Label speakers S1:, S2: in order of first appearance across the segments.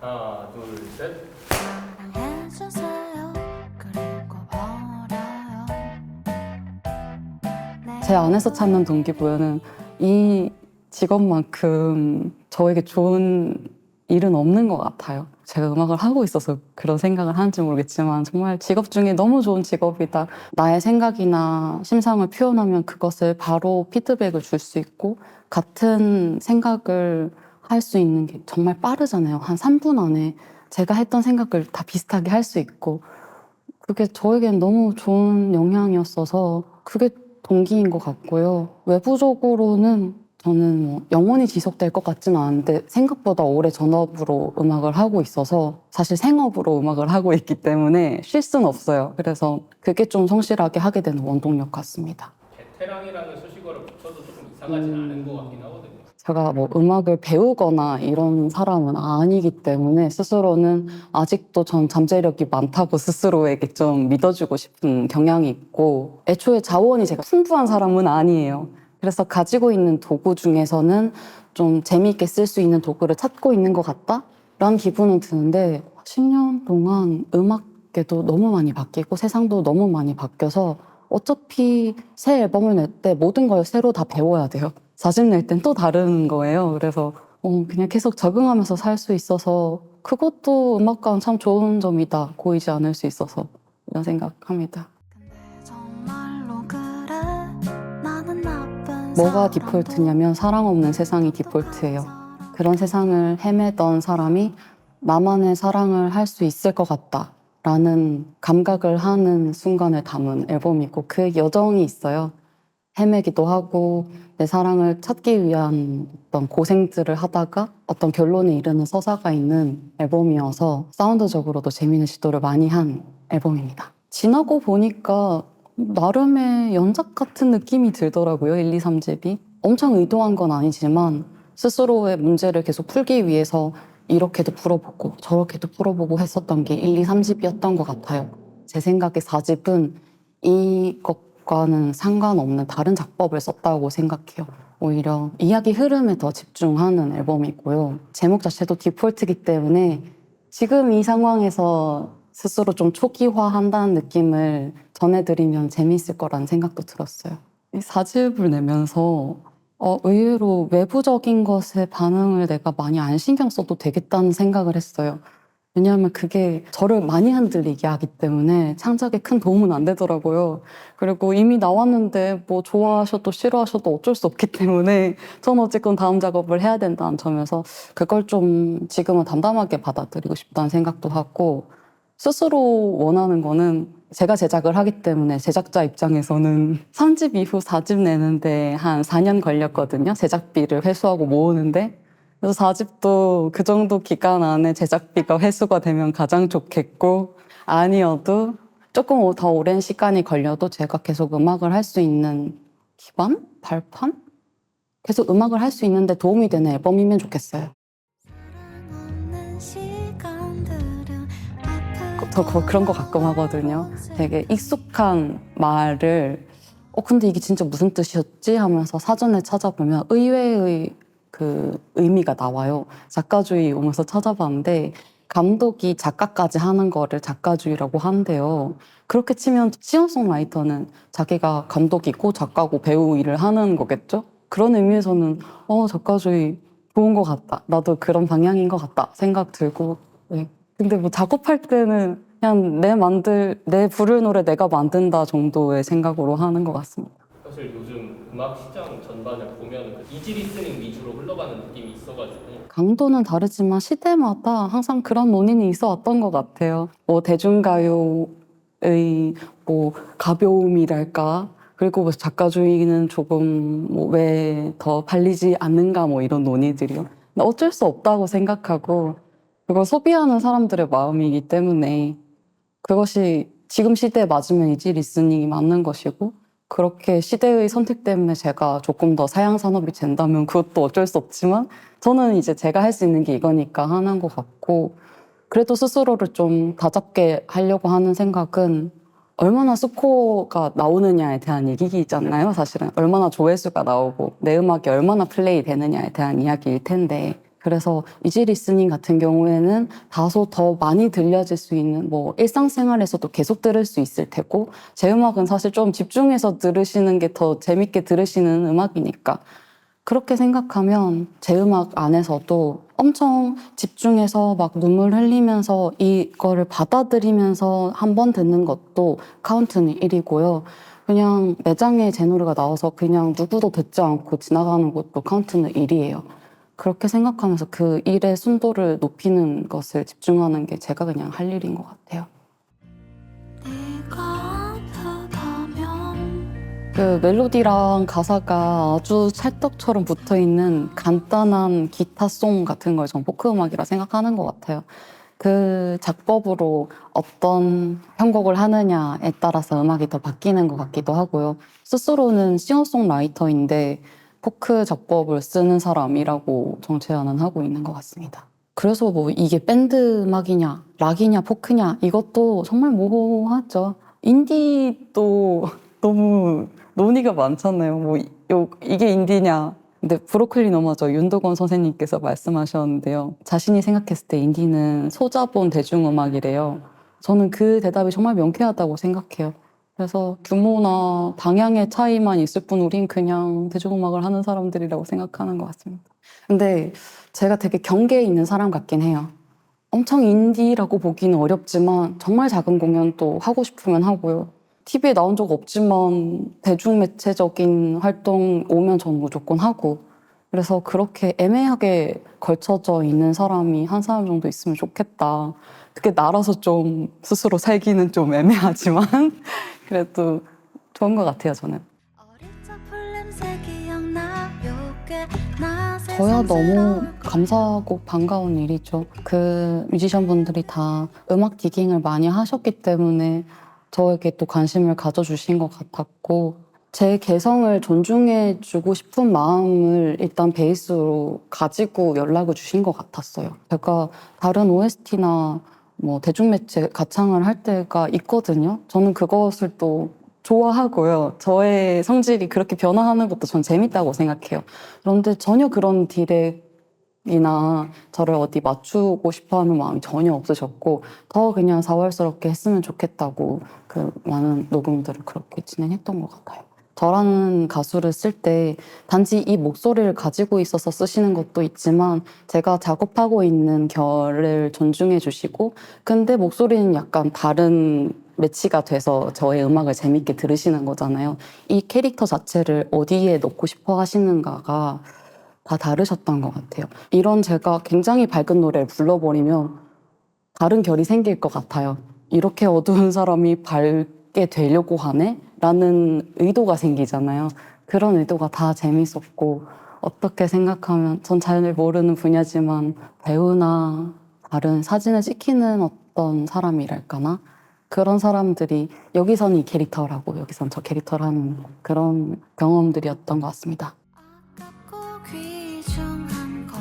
S1: 하나, 둘, 셋.
S2: 사랑해주세요. 그리고 버려요.
S3: 제 안에서 찾는 동기부여는 이 직업만큼 저에게 좋은 일은 없는 것 같아요. 제가 음악을 하고 있어서 그런 생각을 하는지 모르겠지만 정말 직업 중에 너무 좋은 직업이다. 나의 생각이나 심상을 표현하면 그것을 바로 피드백을 줄 수 있고 같은 생각을 할 수 있는 게 정말 빠르잖아요. 한 3분 안에 제가 했던 생각을 다 비슷하게 할 수 있고 그게 저에겐 너무 좋은 영향이었어서 그게 동기인 것 같고요. 외부적으로는 저는 뭐 영원히 지속될 것 같지는 않은데 생각보다 오래 전업으로 음악을 하고 있어서 사실 생업으로 음악을 하고 있기 때문에 쉴 수는 없어요. 그래서 그게 좀 성실하게 하게 되는 원동력 같습니다.
S1: 베테랑이라는 수식어를 붙여도 조금 이상하진 않은 것 같긴 하거든요.
S3: 제가 뭐 음악을 배우거나 이런 사람은 아니기 때문에 스스로는 아직도 전 잠재력이 많다고 스스로에게 좀 믿어주고 싶은 경향이 있고 애초에 자원이 제가 풍부한 사람은 아니에요. 그래서 가지고 있는 도구 중에서는 좀 재미있게 쓸 수 있는 도구를 찾고 있는 것 같다라는 기분은 드는데 10년 동안 음악계도 너무 많이 바뀌고 세상도 너무 많이 바뀌어서 어차피 새 앨범을 낼 때 모든 걸 새로 다 배워야 돼요. 4집 낼 땐 또 다른 거예요. 그래서 그냥 계속 적응하면서 살 수 있어서 그것도 음악과는 참 좋은 점이다. 고이지 않을 수 있어서 이런 생각합니다.
S2: 근데 정말로 그래. 나는 나쁜
S3: 뭐가
S2: 사람도
S3: 디폴트냐면 사랑 없는 세상이 디폴트예요. 그런 세상을 헤매던 사람이 나만의 사랑을 할 수 있을 것 같다 라는 감각을 하는 순간을 담은 앨범이고 그 여정이 있어요. 헤매기도 하고 내 사랑을 찾기 위한 어떤 고생들을 하다가 어떤 결론에 이르는 서사가 있는 앨범이어서 사운드적으로도 재미있는 시도를 많이 한 앨범입니다. 지나고 보니까 나름의 연작 같은 느낌이 들더라고요. 1, 2, 3집이. 엄청 의도한 건 아니지만 스스로의 문제를 계속 풀기 위해서 이렇게도 풀어보고 저렇게도 풀어보고 했었던 게 1, 2, 3집이었던 것 같아요. 제 생각에 4집은 이것과는 상관없는 다른 작법을 썼다고 생각해요. 오히려 이야기 흐름에 더 집중하는 앨범이고요. 제목 자체도 디폴트이기 때문에 지금 이 상황에서 스스로 좀 초기화한다는 느낌을 전해드리면 재미있을 거라는 생각도 들었어요. 이 4집을 내면서 의외로 외부적인 것에 반응을 내가 많이 안 신경 써도 되겠다는 생각을 했어요. 왜냐하면 그게 저를 많이 흔들리게 하기 때문에 창작에 큰 도움은 안 되더라고요. 그리고 이미 나왔는데 뭐 좋아하셔도 싫어하셔도 어쩔 수 없기 때문에 전 어쨌건 다음 작업을 해야 된다는 점에서 그걸 좀 지금은 담담하게 받아들이고 싶다는 생각도 하고 스스로 원하는 거는 제가 제작을 하기 때문에 제작자 입장에서는 3집 이후 4집 내는데 한 4년 걸렸거든요. 제작비를 회수하고 모으는데. 그래서 4집도 그 정도 기간 안에 제작비가 회수가 되면 가장 좋겠고 아니어도 조금 더 오랜 시간이 걸려도 제가 계속 음악을 할 수 있는 기반? 발판? 계속 음악을 할 수 있는데 도움이 되는 앨범이면 좋겠어요.
S2: 없는 시간들은
S3: 저 그런 거 가끔 하거든요. 되게 익숙한 말을 근데 이게 진짜 무슨 뜻이었지? 하면서 사전에 찾아보면 의외의 그 의미가 나와요. 작가주의 오면서 찾아봤는데 감독이 작가까지 하는 거를 작가주의라고 한대요. 그렇게 치면 싱어송라이터는 자기가 감독이고 작가고 배우 일을 하는 거겠죠? 그런 의미에서는 작가주의 좋은 것 같다. 나도 그런 방향인 것 같다 생각 들고 네. 근데 뭐 작업할 때는 그냥 내 부를 노래 내가 만든다 정도의 생각으로 하는 것 같습니다.
S1: 사실 요즘 음악 시장 전반을 보면 그 이지 리스닝 위주로 흘러가는 느낌이 있어가지고
S3: 강도는 다르지만 시대마다 항상 그런 논의는 있어 왔던 것 같아요. 뭐 대중가요의 뭐 가벼움이랄까 그리고 뭐 작가주의는 조금 뭐 왜 더 팔리지 않는가 뭐 이런 논의들이요. 근데 어쩔 수 없다고 생각하고 그걸 소비하는 사람들의 마음이기 때문에 그것이 지금 시대에 맞으면 이지 리스닝이 맞는 것이고 그렇게 시대의 선택 때문에 제가 조금 더 사양 산업이 된다면 그것도 어쩔 수 없지만 저는 이제 제가 할 수 있는 게 이거니까 하는 것 같고 그래도 스스로를 좀 다잡게 하려고 하는 생각은 얼마나 스코어가 나오느냐에 대한 얘기잖아요. 사실은 얼마나 조회수가 나오고 내 음악이 얼마나 플레이 되느냐에 대한 이야기일 텐데 그래서 이지 리스닝 같은 경우에는 다소 더 많이 들려질 수 있는 뭐 일상생활에서도 계속 들을 수 있을 테고 제 음악은 사실 좀 집중해서 들으시는 게 더 재밌게 들으시는 음악이니까 그렇게 생각하면 제 음악 안에서도 엄청 집중해서 막 눈물 흘리면서 이거를 받아들이면서 한 번 듣는 것도 카운트는 1이고요. 그냥 매장에 제 노래가 나와서 그냥 누구도 듣지 않고 지나가는 것도 카운트는 1이에요. 그렇게 생각하면서 그 일의 순도를 높이는 것을 집중하는 게 제가 그냥 할 일인 것 같아요.
S2: 네가 아프다면
S3: 그 멜로디랑 가사가 아주 찰떡처럼 붙어있는 간단한 기타송 같은 걸 전 포크 음악이라 생각하는 것 같아요. 그 작법으로 어떤 편곡을 하느냐에 따라서 음악이 더 바뀌는 것 같기도 하고요. 스스로는 싱어송라이터인데 포크 작법을 쓰는 사람이라고 정체화는 하고 있는 것 같습니다. 그래서 뭐 이게 밴드 음악이냐, 락이냐, 포크냐 이것도 정말 모호하죠. 인디도 너무 논의가 많잖아요. 뭐 이게 인디냐. 근데 브로콜리 너머저 윤도건 선생님께서 말씀하셨는데요. 자신이 생각했을 때 인디는 소자본 대중음악이래요. 저는 그 대답이 정말 명쾌하다고 생각해요. 그래서 규모나 방향의 차이만 있을 뿐 우린 그냥 대중음악을 하는 사람들이라고 생각하는 것 같습니다. 근데 제가 되게 경계에 있는 사람 같긴 해요. 엄청 인디라고 보기는 어렵지만 정말 작은 공연도 하고 싶으면 하고요. TV에 나온 적 없지만 대중매체적인 활동 오면 전 무조건 하고 그래서 그렇게 애매하게 걸쳐져 있는 사람이 한 사람 정도 있으면 좋겠다. 그게 나라서 좀 스스로 살기는 좀 애매하지만 그래도 좋은 것 같아요, 저는.
S2: 어릴 적 풀냄새 기억나요 꽤나
S3: 저야 너무
S2: 새삼스러울
S3: 감사하고 반가운 일이죠. 그 뮤지션 분들이 다 음악 디깅을 많이 하셨기 때문에 저에게 또 관심을 가져주신 것 같았고 제 개성을 존중해주고 싶은 마음을 일단 베이스로 가지고 연락을 주신 것 같았어요. 제가 다른 OST나 뭐 대중매체 가창을 할 때가 있거든요. 저는 그것을 또 좋아하고요. 저의 성질이 그렇게 변화하는 것도 전 재밌다고 생각해요. 그런데 전혀 그런 디렉이나 저를 어디 맞추고 싶어하는 마음이 전혀 없으셨고 더 그냥 사월스럽게 했으면 좋겠다고 그 많은 녹음들을 그렇게 진행했던 것 같아요. 저라는 가수를 쓸 때 단지 이 목소리를 가지고 있어서 쓰시는 것도 있지만 제가 작업하고 있는 결을 존중해 주시고 근데 목소리는 약간 다른 매치가 돼서 저의 음악을 재밌게 들으시는 거잖아요. 이 캐릭터 자체를 어디에 넣고 싶어 하시는가가 다 다르셨던 것 같아요. 이런 제가 굉장히 밝은 노래를 불러버리면 다른 결이 생길 것 같아요. 이렇게 어두운 사람이 밝게 되려고 하네? 라는 의도가 생기잖아요. 그런 의도가 다 재밌었고 어떻게 생각하면 전 잘 모르는 분야지만 배우나 다른 사진을 찍히는 어떤 사람이랄까나 그런 사람들이 여기선 이 캐릭터라고 여기선 저 캐릭터라는 그런 경험들이었던 것 같습니다.
S2: 아깝고 귀중한 건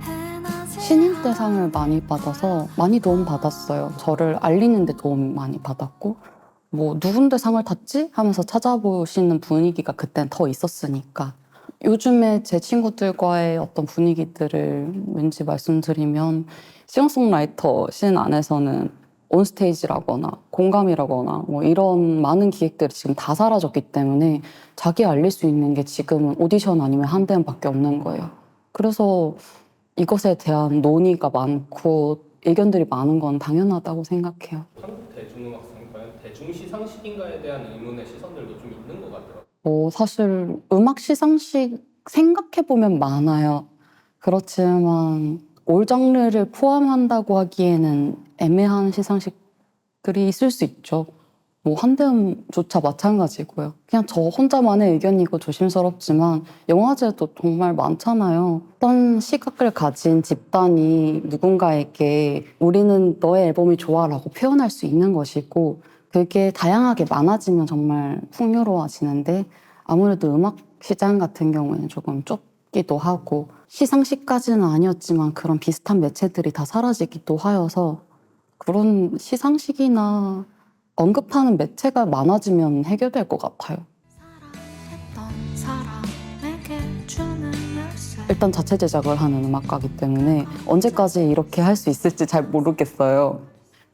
S2: 흔하지
S3: 신인대상을 많이 받아서 많이 도움 받았어요. 저를 알리는 데 도움 많이 받았고 뭐 누군데 상을 탔지? 하면서 찾아보시는 분위기가 그땐 더 있었으니까 요즘에 제 친구들과의 어떤 분위기들을 왠지 말씀드리면 싱어송라이터 씬 안에서는 온스테이지라거나 공감이라거나 뭐 이런 많은 기획들이 지금 다 사라졌기 때문에 자기 알릴 수 있는 게 지금은 오디션 아니면 한대음밖에 없는 거예요. 그래서 이것에 대한 논의가 많고 의견들이 많은 건 당연하다고 생각해요.
S1: 한국 대중음악상이 과연 대중시상식인가에 대한 의문의 시선들도 좀 있는 것 같더라고요.
S3: 사실 음악 시상식 생각해보면 많아요. 그렇지만 올 장르를 포함한다고 하기에는 애매한 시상식들이 있을 수 있죠. 뭐 한대음조차 마찬가지고요. 그냥 저 혼자만의 의견이고 조심스럽지만 영화제도 정말 많잖아요. 어떤 시각을 가진 집단이 누군가에게 우리는 너의 앨범이 좋아라고 표현할 수 있는 것이고 그게 다양하게 많아지면 정말 풍요로워지는데 아무래도 음악 시장 같은 경우에는 조금 좁기도 하고 시상식까지는 아니었지만 그런 비슷한 매체들이 다 사라지기도 하여서 그런 시상식이나 언급하는 매체가 많아지면 해결될 것 같아요.
S2: 사랑했던 사람에게 주는 열쇠
S3: 일단 자체 제작을 하는 음악가이기 때문에 언제까지 이렇게 할 수 있을지 잘 모르겠어요.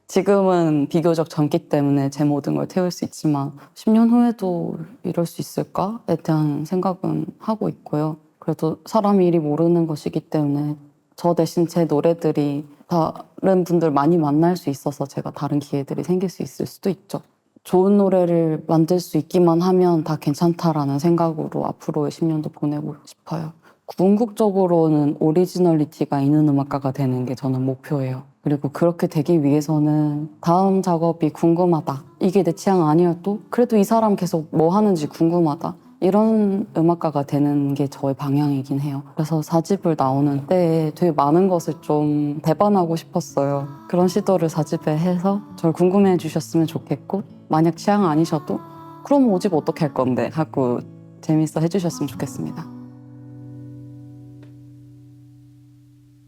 S3: 지금은 비교적 젊기 때문에 제 모든 걸 태울 수 있지만 10년 후에도 이럴 수 있을까에 대한 생각은 하고 있고요. 그래도 사람이 일이 모르는 것이기 때문에 저 대신 제 노래들이 다른 분들 많이 만날 수 있어서 제가 다른 기회들이 생길 수 있을 수도 있죠. 좋은 노래를 만들 수 있기만 하면 다 괜찮다라는 생각으로 앞으로의 10년도 보내고 싶어요. 궁극적으로는 오리지널리티가 있는 음악가가 되는 게 저는 목표예요. 그리고 그렇게 되기 위해서는 다음 작업이 궁금하다. 이게 내 취향 아니어도 그래도 이 사람 계속 뭐 하는지 궁금하다. 이런 음악가가 되는 게 저의 방향이긴 해요. 그래서 4집을 나오는 때에 되게 많은 것을 좀 대반하고 싶었어요. 그런 시도를 4집에 해서 저를 궁금해 주셨으면 좋겠고 만약 취향 아니셔도 그럼 5집 어떻게 할 건데 하고 재밌어 해주셨으면 좋겠습니다.